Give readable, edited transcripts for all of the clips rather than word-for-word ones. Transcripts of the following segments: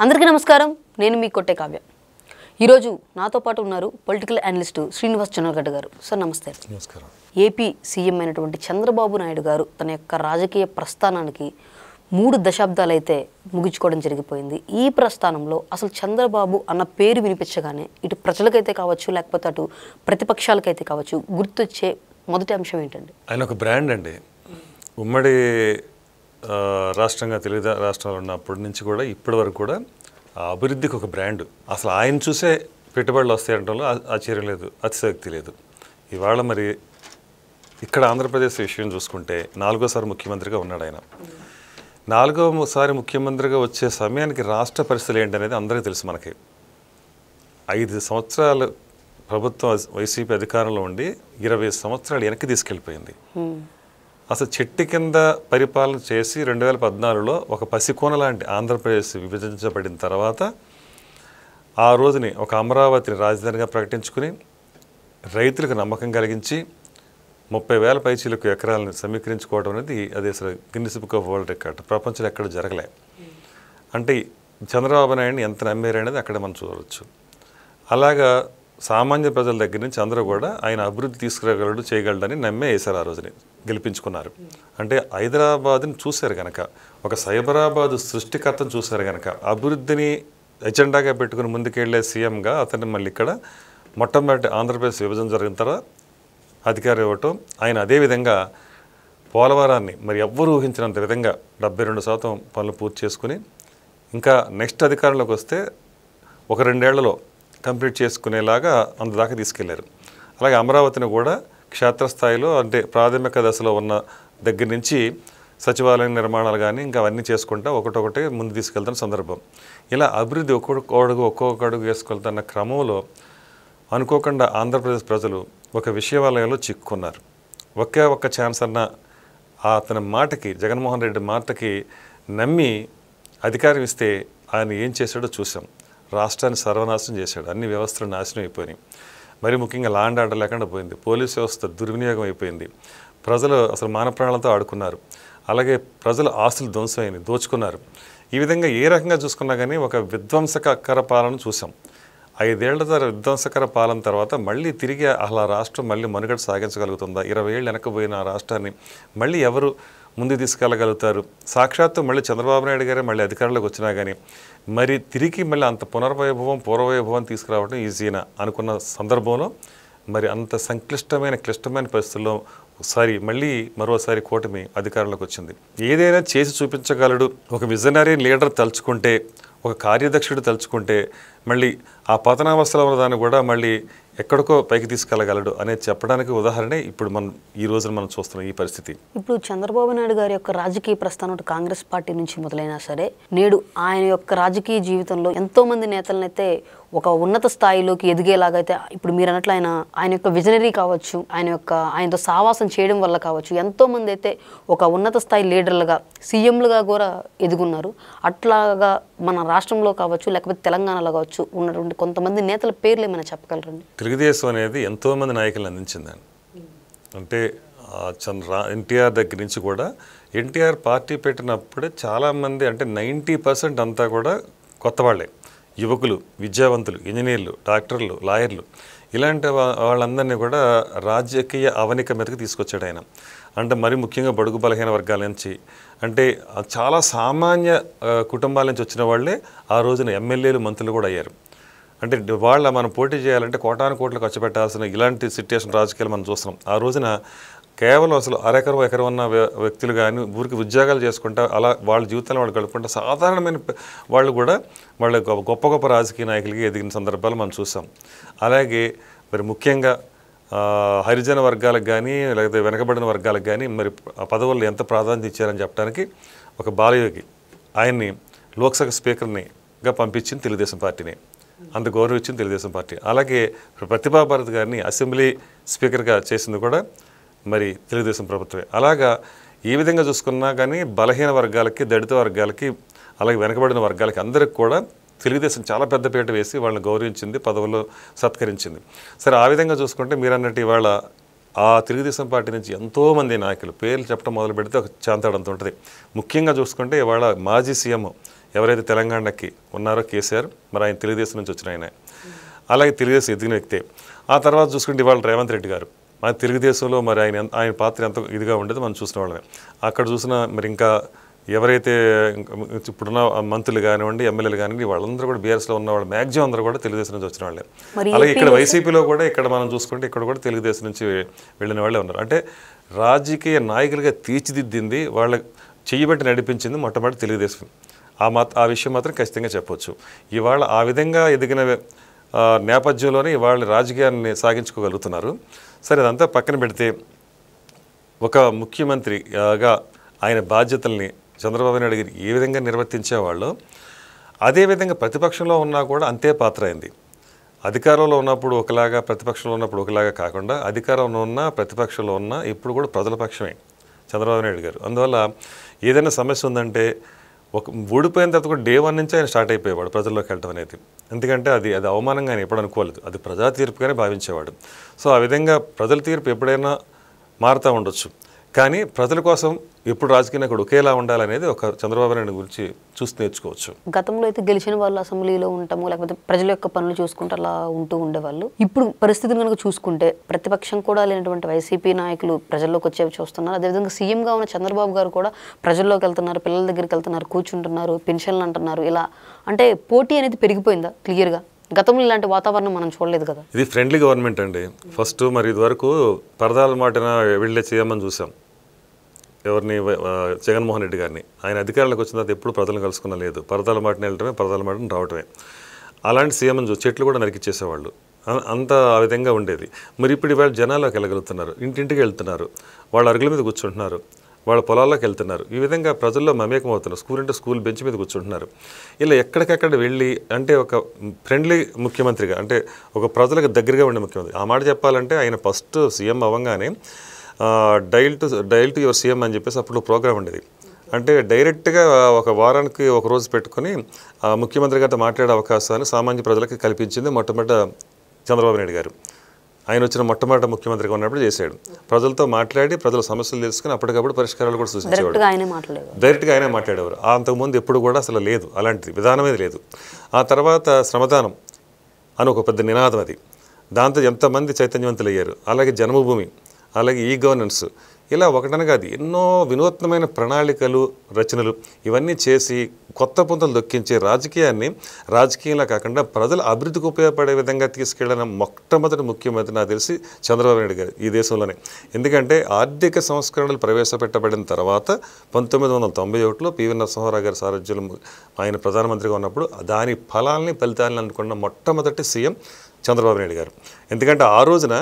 అందరికీ నమస్కారం. నేను మీ కొట్టే కావ్య. ఈరోజు నాతో పాటు ఉన్నారు పొలిటికల్ అనలిస్ట్ శ్రీనివాస్ చంద్రగడ్డ గారు. సార్ నమస్తే. నమస్కారం. ఏపీ సీఎం అయినటువంటి చంద్రబాబు నాయుడు గారు తన యొక్క రాజకీయ ప్రస్థానానికి 3 దశాబ్దాలు అయితే ముగించుకోవడం జరిగిపోయింది. ఈ ప్రస్థానంలో అసలు చంద్రబాబు అన్న పేరు వినిపించగానే ఇటు ప్రజలకైతే కావచ్చు, లేకపోతే అటు ప్రతిపక్షాలకైతే కావచ్చు, గుర్తొచ్చే మొదటి అంశం ఏంటండి? ఆయన ఒక బ్రాండ్ అండి. ఉమ్మడి రాష్ట్రంగా తెలుగు రాష్ట్రాలు ఉన్నప్పటి నుంచి కూడా ఇప్పటి వరకు కూడా ఆ అభివృద్ధికి ఒక బ్రాండ్. అసలు ఆయన చూసే పెట్టుబడులు వస్తాయంటంలో ఆశ్చర్యం లేదు, అతిశయోక్తి లేదు. ఇవాళ మరి ఇక్కడ ఆంధ్రప్రదేశ్ విషయం చూసుకుంటే 4వ ముఖ్యమంత్రిగా ఉన్నాడు ఆయన. 4వ ముఖ్యమంత్రిగా వచ్చే సమయానికి రాష్ట్ర పరిస్థితులు ఏంటనేది అందరికీ తెలుసు. మనకి 5 సంవత్సరాలు ప్రభుత్వం వైసీపీ అధికారంలో ఉండి 20 సంవత్సరాలు వెనక్కి తీసుకెళ్ళిపోయింది. అసలు చెట్టు కింద పరిపాలన చేసి 2014లో ఒక పసికోన లాంటి ఆంధ్రప్రదేశ్ విభజించబడిన తర్వాత ఆ రోజుని ఒక అమరావతిని రాజధానిగా ప్రకటించుకుని రైతులకు నమ్మకం కలిగించి 30,000 పైచీలకు ఎకరాలను సమీకరించుకోవడం అనేది అది అసలు Guinness book of world record. ప్రపంచంలో ఎక్కడ జరగలే. అంటే చంద్రబాబు నాయుడిని ఎంత నమ్మారనేది అక్కడ మనం చూడవచ్చు. అలాగా సామాన్య ప్రజల దగ్గర నుంచి అందరూ కూడా ఆయన అభివృద్ధి తీసుకురాగలడు, చేయగలడని నమ్మే వేశారు. ఆ రోజుని గెలిపించుకున్నారు. అంటే హైదరాబాద్ని చూశారు కనుక, ఒక సైబరాబాద్ సృష్టికర్తను చూశారు కనుక, అభివృద్ధిని ఎజెండాగా పెట్టుకుని ముందుకెళ్లే సీఎంగా అతన్ని మళ్ళీ ఇక్కడ మొట్టమొదటి ఆంధ్రప్రదేశ్ విభజన జరిగిన తర్వాత అధికారం ఇవ్వటం. ఆయన అదేవిధంగా పోలవరాన్ని మరి ఎవ్వరూ ఊహించినంత విధంగా 72% పనులు పూర్తి చేసుకుని ఇంకా నెక్స్ట్ అధికారంలోకి వస్తే ఒక 2 ఏళ్లలో కంప్లీట్ చేసుకునేలాగా అంతదాకా తీసుకెళ్లారు. అలాగే అమరావతిని కూడా క్షేత్రస్థాయిలో అంటే ప్రాథమిక దశలో ఉన్న దగ్గర నుంచి సచివాలయ నిర్మాణాలు కానీ ఇంకా అవన్నీ చేసుకుంటా ఒకటొకటి ముందు తీసుకెళ్తున్న సందర్భం. ఇలా అభివృద్ధి ఒక్కొక్క అడుగు వేసుకెళ్తున్న క్రమంలో అనుకోకుండా ఆంధ్రప్రదేశ్ ప్రజలు ఒక విషయవాలయంలో చిక్కుకున్నారు. ఒక్క ఛాన్స్ అన్న అతని మాటకి, జగన్మోహన్ రెడ్డి మాటకి నమ్మి అధికారం ఇస్తే ఆయన ఏం చేశాడో చూసాం. రాష్ట్రాన్ని సర్వనాశనం చేశాడు. అన్ని వ్యవస్థలు నాశనం అయిపోయినాయి. మరి ముఖ్యంగా లా అండ్ ఆర్డర్ లేకుండా పోయింది. పోలీస్ వ్యవస్థ దుర్వినియోగం అయిపోయింది. ప్రజలు అసలు మానప్రాణాలతో ఆడుకున్నారు. అలాగే ప్రజల ఆస్తులు ధ్వంసమైంది, దోచుకున్నారు. ఈ విధంగా ఏ రకంగా చూసుకున్నా కానీ ఒక విధ్వంసకర పాలన చూసాం. 5 ఏళ్ల విధ్వంసకర పాలన తర్వాత మళ్ళీ తిరిగి అలా రాష్ట్రం మళ్ళీ మనుగడ సాగించగలుగుతుందా? 20 ఏళ్ళు వెనకపోయిన ఆ రాష్ట్రాన్ని మళ్ళీ ఎవరు ముందుకు తీసుకెళ్ళగలుగుతారు? సాక్షాత్తు మళ్ళీ చంద్రబాబు నాయుడు గారే మళ్ళీ అధికారంలోకి వచ్చినా కానీ మరి తిరిగి మళ్ళీ అంత పునర్వైభవం, పూర్వవైభవం తీసుకురావడం ఈజీనా అనుకున్న సందర్భంలో మరి అంత క్లిష్టమైన పరిస్థితుల్లో మరోసారి కూటమి అధికారంలోకి వచ్చింది. ఏదైనా చేసి చూపించగలడు ఒక విజనరీ లీడర్ తలుచుకుంటే, ఒక కార్యదక్షుడు తలుచుకుంటే మళ్ళీ ఆ పతనావస్థలో ఉన్న దాన్ని కూడా మళ్ళీ ఎక్కడికో పైకి తీసుకెళ్ళగలడు అనేది చెప్పడానికి ఉదాహరణే ఇప్పుడు ఈ రోజున మనం చూస్తున్నాం ఈ పరిస్థితి. ఇప్పుడు చంద్రబాబు నాయుడు గారి యొక్క రాజకీయ ప్రస్థానం కాంగ్రెస్ పార్టీ నుంచి మొదలైనా సరే, నేడు ఆయన యొక్క రాజకీయ జీవితంలో ఎంతోమంది నేతలనైతే ఒక ఉన్నత స్థాయిలోకి ఎదిగేలాగైతే ఇప్పుడు మీరు అన్నట్లు ఆయన యొక్క విజనరీ కావచ్చు, ఆయనతో సావాసం చేయడం వల్ల కావచ్చు, ఎంతోమంది అయితే ఒక ఉన్నత స్థాయి లీడర్లుగా, సీఎంలుగా కూడా ఎదుగున్నారు. అట్లాగా మన రాష్ట్రంలో కావచ్చు, లేకపోతే తెలంగాణలో కావచ్చు ఉన్నటువంటి కొంతమంది నేతల పేర్లు ఏమైనా చెప్పగలరండి? తెలుగుదేశం అనేది ఎంతోమంది నాయకులను అందించిందండి. అంటే ఎన్టీఆర్ దగ్గర నుంచి కూడా, ఎన్టీఆర్ పార్టీ పెట్టినప్పుడే చాలామంది అంటే 90% అంతా కూడా కొత్త వాళ్ళే, యువకులు, విద్యావంతులు, ఇంజనీర్లు, డాక్టర్లు, లాయర్లు, ఇలాంటి వాళ్ళందరినీ కూడా రాజకీయ అవనిక మీదకి తీసుకొచ్చాడు ఆయన. అంటే మరి ముఖ్యంగా బడుగు బలహీన వర్గాల నుంచి, అంటే చాలా సామాన్య కుటుంబాల నుంచి వచ్చిన వాళ్ళే ఆ రోజున ఎమ్మెల్యేలు, మంత్రులు కూడా అయ్యారు. అంటే మనం పోటీ చేయాలంటే కోటాను కోట్లు ఖర్చు పెట్టాల్సిన ఇలాంటి సిట్యుయేషన్ రాజకీయాలు మనం చూస్తున్నాం. ఆ రోజున కేవలం అసలు ఎకరం ఉన్న వ్యక్తులు కానీ ఊరికి ఉద్యోగాలు చేసుకుంటా అలా వాళ్ళ జీవితాలను వాళ్ళు గడుపుకుంటా సాధారణమైన వాళ్ళు కూడా వాళ్ళ గొప్ప రాజకీయ నాయకులకి ఎదిగిన సందర్భాలు మనం చూసాం. అలాగే మరి ముఖ్యంగా హరిజన వర్గాలకు కానీ లేకపోతే వెనకబడిన వర్గాలకు కానీ మరి పదవుల్లో ఎంత ప్రాధాన్యత ఇచ్చారని చెప్పడానికి ఒక బాలయోగి ఆయన్ని లోక్సభ స్పీకర్నిగా పంపించింది తెలుగుదేశం పార్టీని, అంత గౌరవం ఇచ్చింది తెలుగుదేశం పార్టీ. అలాగే ప్రతిభా భారత్ గారిని అసెంబ్లీ స్పీకర్గా చేసింది కూడా మరి తెలుగుదేశం ప్రభుత్వమే. అలాగా ఈ విధంగా చూసుకున్నా కానీ బలహీన వర్గాలకి, దళిత వర్గాలకి, అలాగే వెనకబడిన వర్గాలకి అందరికి కూడా తెలుగుదేశం చాలా పెద్ద పీట వేసి వాళ్ళని గౌరవించింది, పదవుల్లో సత్కరించింది. సరే, ఆ విధంగా చూసుకుంటే మీరు అన్నట్టు ఇవాళ ఆ తెలుగుదేశం పార్టీ నుంచి ఎంతోమంది నాయకులు పేర్లు చెప్పడం మొదలు పెడితే ఒక చాంతాడంత ఉంటుంది. ముఖ్యంగా చూసుకుంటే ఇవాళ మాజీ సీఎం ఎవరైతే తెలంగాణకి ఉన్నారో కేసీఆర్, మరి ఆయన తెలుగుదేశం నుంచి వచ్చిన ఆయన, అలాగే తెలుగుదేశం ఎదిగిన వ్యక్తే. ఆ తర్వాత చూసుకుంటే ఇవాళ రేవంత్ రెడ్డి గారు మన తెలుగుదేశంలో మరి ఆయన పాత్ర ఎంత ఇదిగా ఉండేదో మనం చూసిన వాళ్ళమే. అక్కడ చూసిన మరి ఇంకా ఎవరైతే ఇప్పుడున్న మంత్రులు కానివ్వండి, ఎమ్మెల్యేలు కానివ్వండి, వాళ్ళందరూ కూడా బీఆర్ఎస్లో ఉన్న వాళ్ళు మ్యాక్సిమం అందరూ కూడా తెలుగుదేశం నుంచి వచ్చిన వాళ్ళే. అలాగే ఇక్కడ వైసీపీలో కూడా ఇక్కడ మనం చూసుకుంటే ఇక్కడ కూడా తెలుగుదేశం నుంచి వెళ్ళిన వాళ్ళే ఉన్నారు. అంటే రాజకీయ నాయకులుగా తీర్చిదిద్దింది, వాళ్ళ చెయ్యబెట్టి నడిపించింది మొట్టమొదటి తెలుగుదేశం. ఆ విషయం మాత్రం ఖచ్చితంగా చెప్పొచ్చు. ఇవాళ ఆ విధంగా ఎదిగిన నేపథ్యంలోనే ఇవాళ రాజకీయాన్ని సాగించుకోగలుగుతున్నారు. సరే, అదంతా పక్కన పెడితే ఒక ముఖ్యమంత్రిగా ఆయన బాధ్యతల్ని చంద్రబాబు నాయుడు గారు ఏ విధంగా నిర్వర్తించేవాళ్ళు, అదేవిధంగా ప్రతిపక్షంలో ఉన్నా కూడా అంతే పాత్ర అయింది. అధికారంలో ఉన్నప్పుడు ఒకలాగా, ప్రతిపక్షంలో ఉన్నప్పుడు ఒకలాగా కాకుండా అధికారంలో ఉన్న ప్రతిపక్షంలో ఉన్న ఇప్పుడు కూడా ప్రజల పక్షమే చంద్రబాబు నాయుడు గారు. అందువల్ల ఏదైనా సమస్య ఉందంటే ఒక ఓడిపోయిన తర్వాత కూడా డే 1 నుంచి ఆయన స్టార్ట్ అయిపోయేవాడు ప్రజల్లోకి వెళ్ళటం అనేది. ఎందుకంటే అది అవమానంగా ఆయన ఎప్పుడు అనుకోలేదు, అది ప్రజా తీర్పుగానే భావించేవాడు. సో ఆ విధంగా ప్రజల తీర్పు ఎప్పుడైనా మారుతూ ఉండొచ్చు, కానీ ప్రజల కోసం ఎప్పుడు రాజకీయ నాయకుడు ఒకేలా ఉండాలనేది ఒక చంద్రబాబు నాయుడు గురించి చూసి నేర్చుకోవచ్చు. గతంలో అయితే గెలిచిన వాళ్ళు అసెంబ్లీలో ఉంటాము, లేకపోతే ప్రజల యొక్క పనులు చూసుకుంటూ అలా ఉంటూ ఉండేవాళ్ళు. ఇప్పుడు పరిస్థితిని కనుక చూసుకుంటే ప్రతిపక్షం కూడా లేనటువంటి వైసీపీ నాయకులు ప్రజల్లోకి వచ్చేవి చూస్తున్నారు. అదేవిధంగా సీఎంగా ఉన్న చంద్రబాబు గారు కూడా ప్రజల్లోకి వెళ్తున్నారు, పిల్లల దగ్గరికి వెళ్తున్నారు, కూర్చుంటున్నారు, పెన్షన్లు అంటున్నారు. ఇలా అంటే పోటీ అనేది పెరిగిపోయిందా క్లియర్గా? గతంలో ఇలాంటి వాతావరణం మనం చూడలేదు కదా. ఇది ఫ్రెండ్లీ గవర్నమెంట్ అండి. ఫస్ట్ మరి ఇదివరకు పరదాల మాటన వెళ్ళే చేయమని చూసాం ఎవరిని, జగన్మోహన్ రెడ్డి గారిని. ఆయన అధికారంలోకి వచ్చిన తర్వాత ఎప్పుడు ప్రజలను కలుసుకున్న లేదు, పరదాల మాటని వెళ్ళటమే, పరదాల మాటని రావటమే. అలాంటి సీఎం చెట్లు కూడా నరికిచ్చేసేవాళ్ళు, అంత ఆ విధంగా ఉండేది. మరి ఇప్పుడు ఇవాళ జనాల్లోకి వెళ్ళగలుగుతున్నారు, ఇంటింటికి వెళ్తున్నారు, వాళ్ళ అరుగుల మీద కూర్చుంటున్నారు, వాళ్ళ పొలాల్లోకి వెళ్తున్నారు, ఈ విధంగా ప్రజల్లో మమేకం అవుతున్నారు. స్కూల్ అంటే స్కూల్ బెంచ్ మీద కూర్చుంటున్నారు. ఇలా ఎక్కడికక్కడ వెళ్ళి అంటే ఒక ఫ్రెండ్లీ ముఖ్యమంత్రిగా, అంటే ఒక ప్రజలకు దగ్గరగా ఉండే ముఖ్యమంత్రి. ఆ మాట చెప్పాలంటే ఆయన ఫస్ట్ సీఎం అవ్వగానే డైల్ టు యువర్ సీఎం అని చెప్పేసి అప్పుడు ప్రోగ్రామ్ ఉండేది. అంటే డైరెక్ట్గా ఒక వారానికి ఒక రోజు పెట్టుకుని ముఖ్యమంత్రి గారితో మాట్లాడే అవకాశాన్ని సామాన్య ప్రజలకు కల్పించింది మొట్టమొదట చంద్రబాబు నాయుడు గారు. ఆయన వచ్చిన మొట్టమొదటి ముఖ్యమంత్రిగా ఉన్నప్పుడు చేశాడు. ప్రజలతో మాట్లాడి ప్రజల సమస్యలు తెలుసుకుని అప్పటికప్పుడు పరిష్కారాలు కూడా సూచించేవాడు. డైరెక్ట్గా ఆయనే మాట్లాడేవారు. అంతకుముందు ఎప్పుడు కూడా అసలు లేదు, అలాంటి విధానమే లేదు. ఆ తర్వాత శ్రమదానం అని ఒక పెద్ద నినాదం అది, దాంతో ఎంతమంది చైతన్యవంతులు అయ్యారు. అలాగే జన్మభూమి, అలాగే ఈ గవర్నెన్స్, ఇలా ఒకటనగా అది ఎన్నో వినూత్నమైన ప్రణాళికలు, రచనలు ఇవన్నీ చేసి కొత్త పుంతలు దొక్కించే రాజకీయాన్ని రాజకీయంలా కాకుండా ప్రజల అభివృద్ధికి ఉపయోగపడే విధంగా తీసుకెళ్లిన మొట్టమొదటి ముఖ్యమంత్రి నాకు తెలిసి చంద్రబాబు నాయుడు గారు ఈ దేశంలోనే. ఎందుకంటే ఆర్థిక సంస్కరణలు ప్రవేశపెట్టబడిన తర్వాత 1991లో పివి నరసింహారావు గారి సారథ్యంలో ఆయన ప్రధానమంత్రిగా ఉన్నప్పుడు దాని ఫలాల్ని అందుకున్న మొట్టమొదటి సీఎం చంద్రబాబు నాయుడు గారు. ఎందుకంటే ఆ రోజున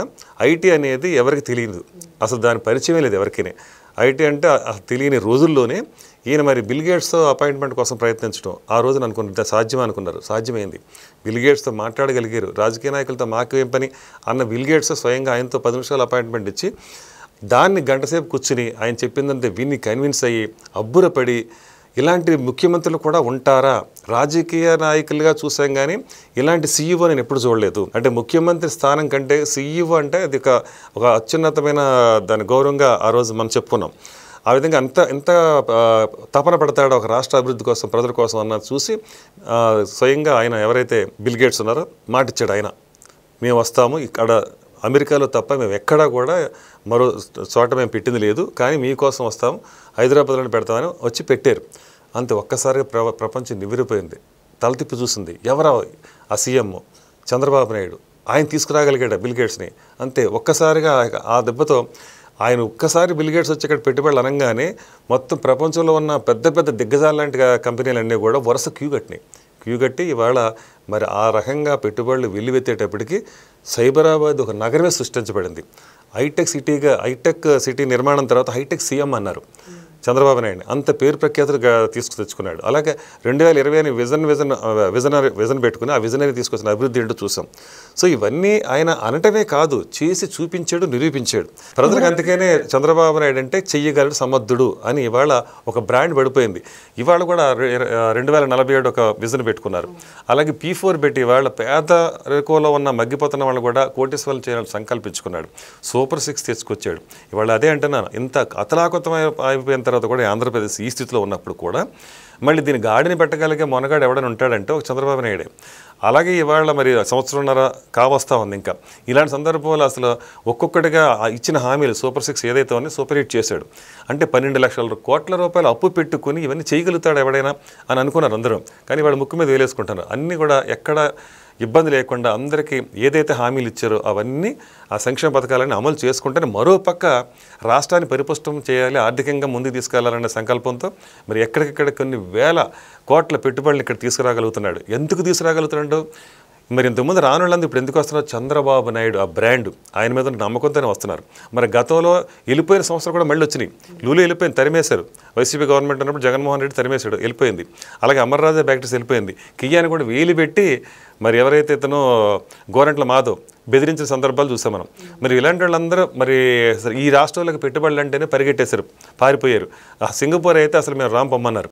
ఐటీ అనేది ఎవరికి తెలియదు, అసలు దాని పరిచయమే లేదు ఎవరికైనా. ఐటీ అంటే తెలియని రోజుల్లోనే ఈయన మరి బిల్ గేట్స్తో అపాయింట్మెంట్ కోసం ప్రయత్నించడం ఆ రోజున అనుకున్నారు, సాధ్యం అనుకున్నారు, సాధ్యమైంది. బిల్ గేట్స్తో మాట్లాడగలిగారు. రాజకీయ నాయకులతో మాకు ఏం పని అన్న బిల్ గేట్స్ స్వయంగా ఆయనతో 10 నిమిషాలు అపాయింట్మెంట్ ఇచ్చి దాన్ని గంటసేపు కూర్చుని ఆయన చెప్పిందంటే విన్ని కన్విన్స్ అయ్యి అబ్బురపడి, ఇలాంటి ముఖ్యమంత్రులు కూడా ఉంటారా రాజకీయ నాయకులుగా చూసాం, కానీ ఇలాంటి సీఈఓ నేను ఎప్పుడు చూడలేదు. అంటే ముఖ్యమంత్రి స్థానం కంటే సీఈఓ అంటే అది ఒక అత్యున్నతమైన దాని గౌరవంగా ఆ రోజు మనం చెప్పుకున్నాం. ఆ విధంగా ఎంత తపన పడతాడో ఒక రాష్ట్ర అభివృద్ధి కోసం, ప్రజల కోసం అన్నది చూసి స్వయంగా ఆయన ఎవరైతే బిల్ గేట్స్ ఉన్నారో మాటిచ్చాడు. ఆయన మేము వస్తాము, ఇక్కడ అమెరికాలో తప్ప మేము ఎక్కడా కూడా మరో చోట మేము పెట్టింది లేదు, కానీ మీకోసం వస్తాము, హైదరాబాద్లోనే పెడతామని వచ్చి పెట్టారు. అంతే, ఒక్కసారిగా ప్రపంచం నివిరిపోయింది, తల తిప్పి చూసింది. ఎవరా ఆ సీఎం? చంద్రబాబు నాయుడు. ఆయన తీసుకురాగలిగాడు బిల్ గేట్స్ని. అంతే, ఒక్కసారిగా ఆ దెబ్బతో ఆయన ఒక్కసారి బిల్ గేట్స్ వచ్చి ఇక్కడ పెట్టుబడులు అనగానే మొత్తం ప్రపంచంలో ఉన్న పెద్ద పెద్ద దిగ్గజాల లాంటి కంపెనీలన్నీ కూడా వరుస క్యూ కట్టి ఇవాళ మరి ఆ రకంగా పెట్టుబడులు వెల్లువెత్తేటప్పటికి సైబరాబాద్ ఒక నగరమే సృష్టించబడింది. హైటెక్ సిటీ నిర్మాణం తర్వాత హైటెక్ సీఎం అన్నారు చంద్రబాబు నాయుడు. అంత పేరు ప్రఖ్యాతులుగా తెచ్చుకున్నాడు. అలాగే 2020 విజన్ పెట్టుకుని ఆ విజనరీ తీసుకొచ్చిన అభివృద్ధి ఏంటో చూసాం. సో ఇవన్నీ ఆయన అనటమే కాదు, చేసి చూపించాడు, నిరూపించాడు ప్రజలకు. అందుకనే చంద్రబాబు నాయుడు అంటే చెయ్యగలడు, సమర్థుడు అని ఇవాళ ఒక బ్రాండ్ పడిపోయింది. ఇవాళ కూడా 2047 ఒక విజన్ పెట్టుకున్నారు. అలాగే P4 పెట్టి ఇవాళ పేదరికంలో ఉన్న మగ్గిపోతున్న వాళ్ళు కూడా కోటీశ్వరులు చేయాలని సంకల్పించుకున్నాడు. సూపర్ 6 తెచ్చుకొచ్చాడు. ఇవాళ అదే అంటున్నాను, ఇంత అతలాకుతమై అయిపోయిన తర్వాత కూడా ఆంధ్రప్రదేశ్ ఈ స్థితిలో ఉన్నప్పుడు కూడా మళ్ళీ దీని గాడిని పెట్టగలిగే మొనగాడు ఎవడని ఉంటాడంటే ఒక చంద్రబాబు నాయుడే. అలాగే ఇవాళ మరి సంవత్సరంన్నర కావస్తా ఉంది. ఇంకా ఇలాంటి సందర్భంలో అసలు ఒక్కొక్కటిగా ఇచ్చిన హామీలు సూపర్ 6 ఏదైతే ఉందో సూపర్ హిట్ చేశాడు. అంటే 12 లక్షల కోట్ల రూపాయలు అప్పు పెట్టుకుని ఇవన్నీ చేయగలుగుతాడు ఎవడైనా అని అనుకున్నారు అందరూ. కానీ వాడు ముక్కు మీద వేలేసుకుంటున్నారు. అన్నీ కూడా ఎక్కడ ఇబ్బంది లేకుండా అందరికీ ఏదైతే హామీలు ఇచ్చారో అవన్నీ ఆ సంక్షేమ పథకాలన్నీ అమలు చేసుకుంటేనే మరో పక్క రాష్ట్రాన్ని పరిపుష్టం చేయాలి, ఆర్థికంగా ముందుకు తీసుకెళ్లాలనే సంకల్పంతో మరి ఎక్కడికక్కడ కొన్ని వేల కోట్ల పెట్టుబడులు ఇక్కడ తీసుకురాగలుగుతున్నాడు. ఎందుకు తీసుకురాగలుగుతున్నాడు? మరి ఇంతకుముందు రానుళ్ళందరూ ఇప్పుడు ఎందుకు వస్తున్నారు? చంద్రబాబు నాయుడు ఆ బ్రాండ్ ఆయన మీద నమ్మకంతోనే వస్తున్నారు. మరి గతంలో వెళ్ళిపోయిన సంవత్సరం కూడా మళ్ళీ వచ్చినాయి. లూలు వెళ్ళిపోయింది, తరిమేశారు. వైసీపీ గవర్నమెంట్ ఉన్నప్పుడు జగన్మోహన్ రెడ్డి తరిమేశాడు, వెళ్ళిపోయింది. అలాగే అమర్రాజా బ్యాక్టీస్ వెళ్ళిపోయింది. కియ్యాని కూడా వేలు పెట్టి మరి ఎవరైతే ఇతను గోరంట్ల మాధవ్ బెదిరించిన సందర్భాలు చూసాం మనం. మరి ఇలాంటి వాళ్ళందరూ మరి ఈ రాష్ట్రాలకు పెట్టుబడులు అంటేనే పరిగెట్టేశారు, పారిపోయారు. సింగపూర్ అయితే అసలు మేము రామ్ పొమ్మన్నారు.